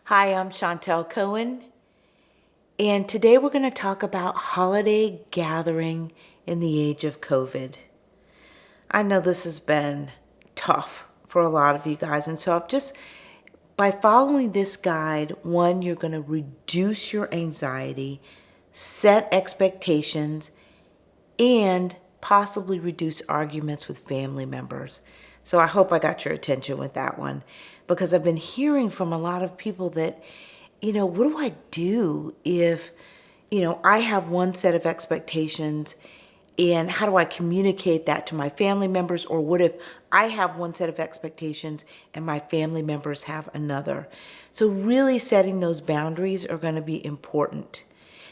Hi, I'm Chantel Cohen, and today we're going to talk about holiday gathering in the age of COVID. I know this has been tough for a lot of you guys, and so by following this guide, one, you're going to reduce your anxiety, set expectations, and possibly reduce arguments with family members. So I hope I got your attention with that one, because I've been hearing from a lot of people that, what do I do if, I have one set of expectations, and how do I communicate that to my family members? Or what if I have one set of expectations and my family members have another? So really setting those boundaries are going to be important.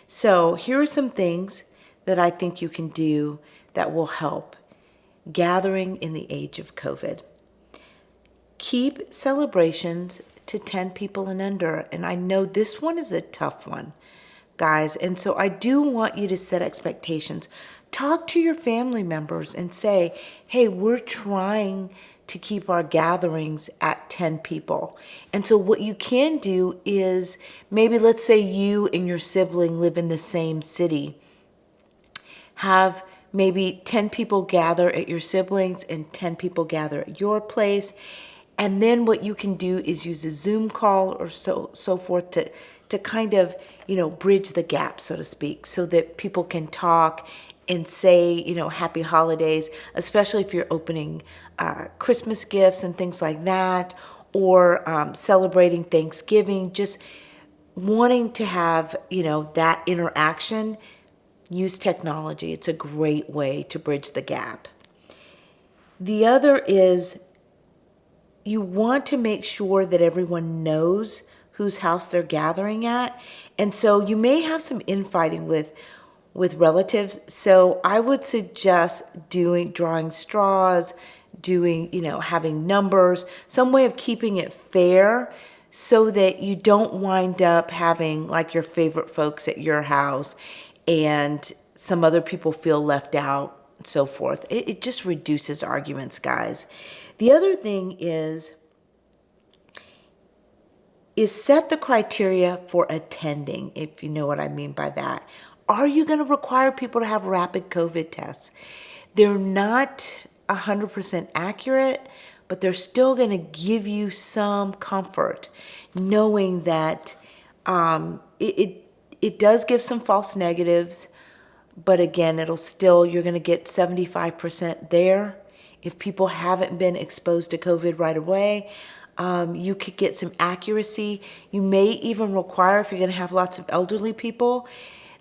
So here are some things that I think you can do that will help gathering in the age of COVID. Keep celebrations to 10 people and under. And I know this one is a tough one, guys. And so I do want you to set expectations. Talk to your family members and say, hey, we're trying to keep our gatherings at 10 people. And so what you can do is maybe, let's say you and your sibling live in the same city. Have maybe 10 people gather at your siblings and 10 people gather at your place. And then what you can do is use a Zoom call or so forth to kind of, bridge the gap, so to speak, so that people can talk and say, happy holidays, especially if you're opening Christmas gifts and things like that, or celebrating Thanksgiving, just wanting to have, that interaction. Use technology. It's a great way to bridge the gap. The other is you want to make sure that everyone knows whose house they're gathering at. And so you may have some infighting with relatives. So I would suggest drawing straws, having numbers, some way of keeping it fair so that you don't wind up having like your favorite folks at your house and some other people feel left out and so forth. It just reduces arguments, guys. The other thing is set the criteria for attending, if you know what I mean by that. Are you going to require people to have rapid COVID tests? They're not 100% accurate, but they're still going to give you some comfort knowing that it does give some false negatives, but again, you're going to get 75% there. If people haven't been exposed to COVID right away, you could get some accuracy. You may even require, if you're going to have lots of elderly people,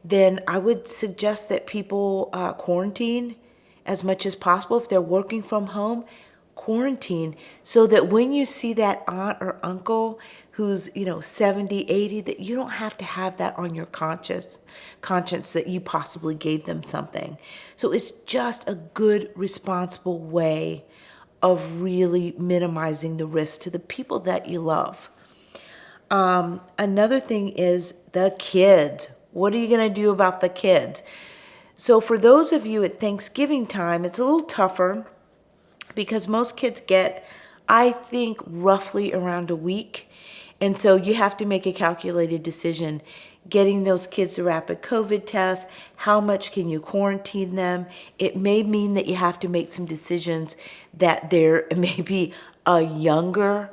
then I would suggest that people quarantine as much as possible. If they're working from home, quarantine, so that when you see that aunt or uncle who's 70, 80, that you don't have to have that on your conscience that you possibly gave them something. So it's just a good, responsible way of really minimizing the risk to the people that you love. Another thing is the kids. What are you going to do about the kids? So for those of you at Thanksgiving time, it's a little tougher because most kids get, I think, roughly around a week. And so you have to make a calculated decision. Getting those kids a rapid COVID test, how much can you quarantine them? It may mean that you have to make some decisions that there may be a younger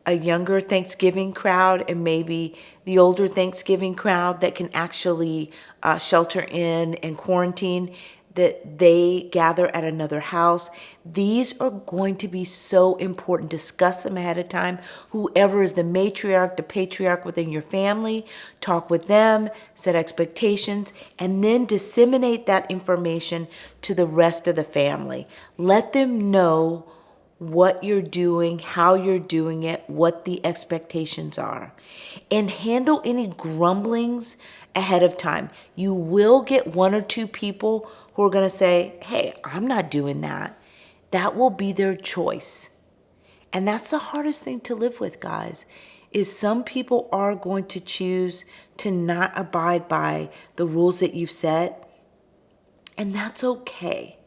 Thanksgiving crowd and maybe the older Thanksgiving crowd that can actually shelter in and quarantine, that they gather at another house. These are going to be so important. Discuss them ahead of time. Whoever is the matriarch, the patriarch within your family, talk with them, set expectations, and then disseminate that information to the rest of the family. Let them know what you're doing, how you're doing it, what the expectations are, and handle any grumblings ahead of time. You will get one or two people who are going to say, hey, I'm not doing that. That will be their choice. And that's the hardest thing to live with, guys, is some people are going to choose to not abide by the rules that you've set, and that's okay.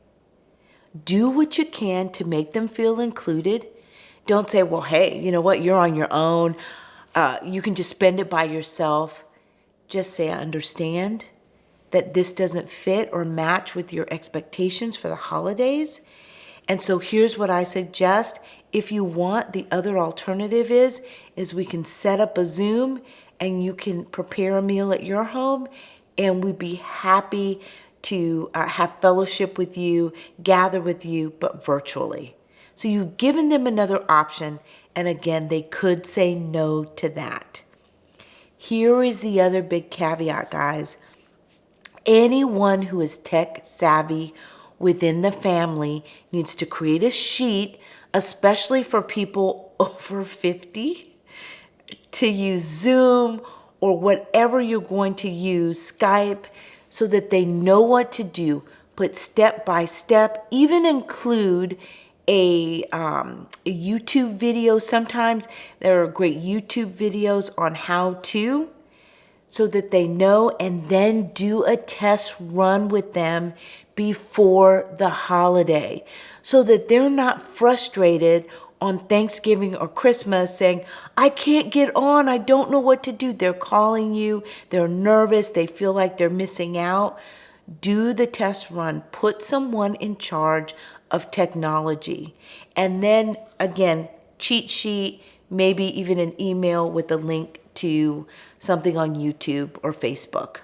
Do what you can to make them feel included. Don't say, well, hey, you know what? You're on your own. You can just spend it by yourself. Just say, I understand that this doesn't fit or match with your expectations for the holidays. And so here's what I suggest. If you want, the other alternative is we can set up a Zoom and you can prepare a meal at your home, and we'd be happy to have fellowship with you, gather with you, but virtually. So you've given them another option, and again, they could say no to that. Here is the other big caveat, guys. Anyone who is tech savvy within the family needs to create a sheet, especially for people over 50, to use Zoom or whatever you're going to use, Skype, so that they know what to do. Put step by step, even include a YouTube video. Sometimes there are great YouTube videos on how to, so that they know, and then do a test run with them before the holiday so that they're not frustrated on Thanksgiving or Christmas saying, I can't get on, I don't know what to do. They're calling you, they're nervous, they feel like they're missing out. Do the test run, put someone in charge of technology. And then again, cheat sheet, maybe even an email with a link to something on YouTube or Facebook.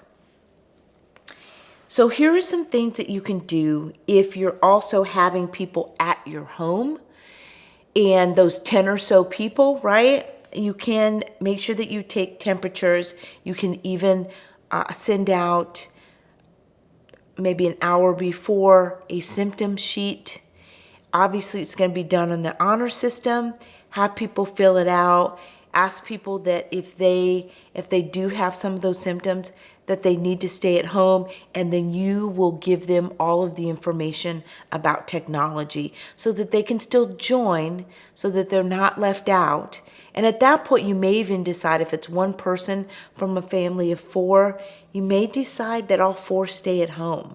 So here are some things that you can do if you're also having people at your home, and those 10 or so people, right? You can make sure that you take temperatures. You can even send out maybe an hour before a symptom sheet. Obviously, it's going to be done on the honor system. Have people fill it out. Ask people that if they do have some of those symptoms, that they need to stay at home, and then you will give them all of the information about technology so that they can still join, so that they're not left out. And at that point, you may even decide, if it's one person from a family of 4, you may decide that all 4 stay at home.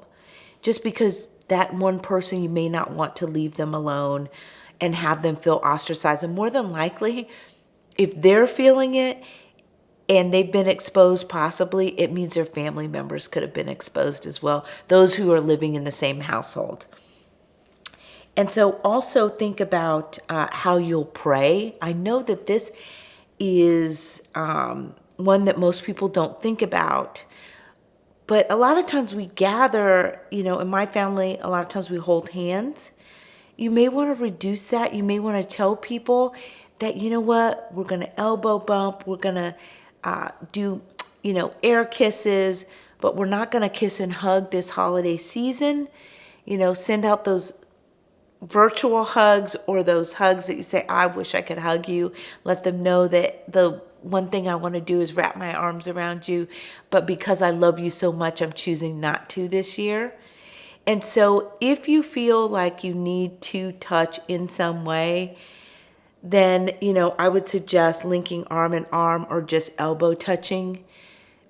Just because that one person, you may not want to leave them alone and have them feel ostracized. And more than likely, if they're feeling it and they've been exposed, possibly, it means their family members could have been exposed as well, those who are living in the same household. And so also think about how you'll pray. I know that this is one that most people don't think about, but a lot of times we gather, in my family, a lot of times we hold hands. You may want to reduce that. You may want to tell people that, you know what, we're going to elbow bump, we're going to do, air kisses, but we're not going to kiss and hug this holiday season. Send out those virtual hugs, or those hugs that you say, I wish I could hug you. Let them know that the one thing I want to do is wrap my arms around you, but because I love you so much, I'm choosing not to this year. And so if you feel like you need to touch in some way, then, I would suggest linking arm in arm or just elbow touching,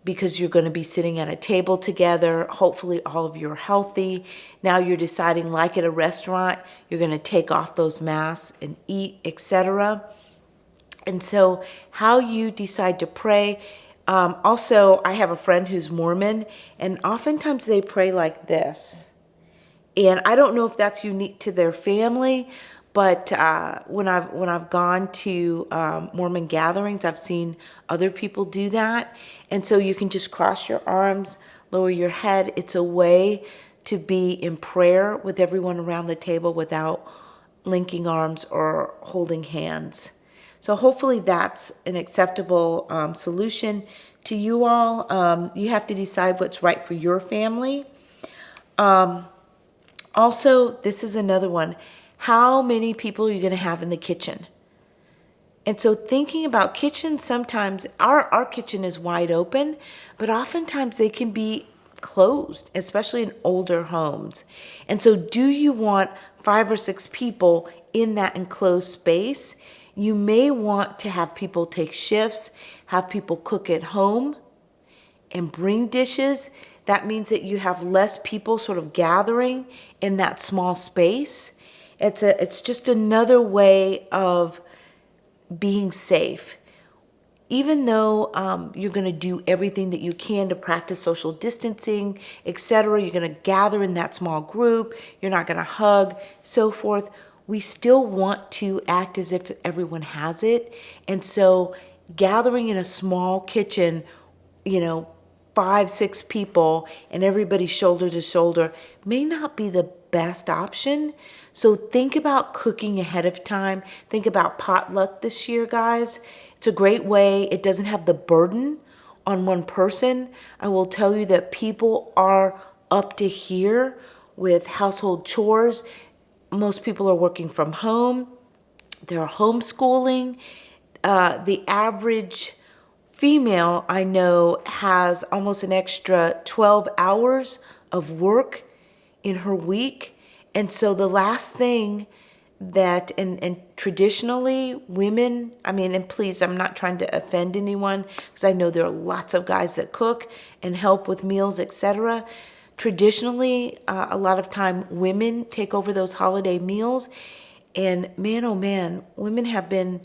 because you're going to be sitting at a table together. Hopefully all of you are healthy. Now you're deciding, like at a restaurant, you're going to take off those masks and eat, etc. And so how you decide to pray. Also, I have a friend who's Mormon, and oftentimes they pray like this. And I don't know if that's unique to their family, but when I've gone to Mormon gatherings, I've seen other people do that. And so you can just cross your arms, lower your head. It's a way to be in prayer with everyone around the table without linking arms or holding hands. So hopefully that's an acceptable solution to you all. You have to decide what's right for your family. Also, this is another one. How many people are you going to have in the kitchen? And so thinking about kitchens, sometimes our kitchen is wide open, but oftentimes they can be closed, especially in older homes. And so do you want 5 or 6 people in that enclosed space? You may want to have people take shifts, have people cook at home and bring dishes. That means that you have less people sort of gathering in that small space. It's just another way of being safe. even though you're going to do everything that you can to practice social distancing, etc., you're going to gather in that small group, you're not going to hug, so forth, we still want to act as if everyone has it. And so gathering in a small kitchen, 5, 6 people and everybody shoulder to shoulder may not be the best option. So think about cooking ahead of time. Think about potluck this year, guys. It's a great way. It doesn't have the burden on one person. I will tell you that people are up to here with household chores. Most people are working from home. They're homeschooling. The average female I know has almost an extra 12 hours of work in her week. And so the last thing that, and traditionally women, and please, I'm not trying to offend anyone because I know there are lots of guys that cook and help with meals, etc. Traditionally, a lot of time women take over those holiday meals. And man, oh man, women have been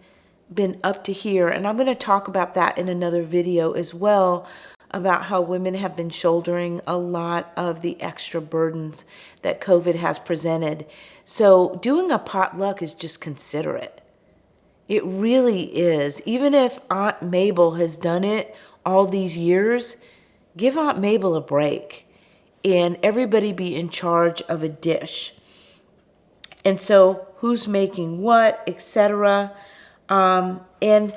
up to here. And I'm going to talk about that in another video as well, about how women have been shouldering a lot of the extra burdens that COVID has presented. So doing a potluck is just considerate. It really is. Even if Aunt Mabel has done it all these years, give Aunt Mabel a break and everybody be in charge of a dish. And so who's making what, etc. And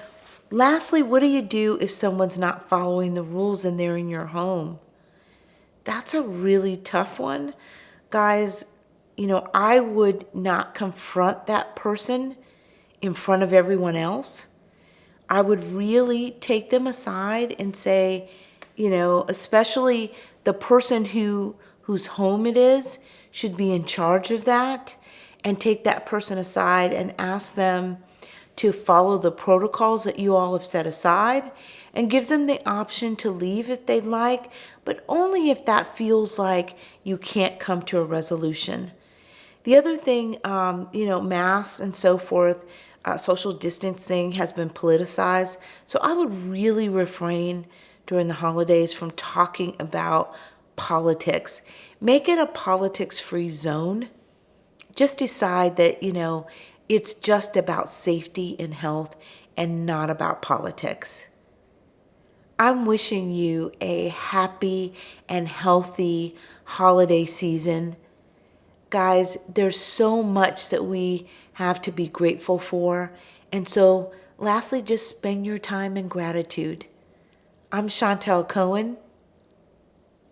lastly, what do you do if someone's not following the rules and they're in your home? That's a really tough one. Guys, I would not confront that person in front of everyone else. I would really take them aside and say, especially the person whose home it is should be in charge of that, and take that person aside and ask them to follow the protocols that you all have set aside, and give them the option to leave if they'd like, but only if that feels like you can't come to a resolution. The other thing, masks and so forth, social distancing has been politicized. So I would really refrain during the holidays from talking about politics. Make it a politics-free zone. Just decide that, it's just about safety and health and not about politics. I'm wishing you a happy and healthy holiday season. Guys, there's so much that we have to be grateful for. And so, lastly, just spend your time in gratitude. I'm Chantel Cohen,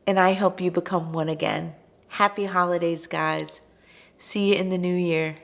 and I help you become one again. Happy holidays, guys. See you in the new year.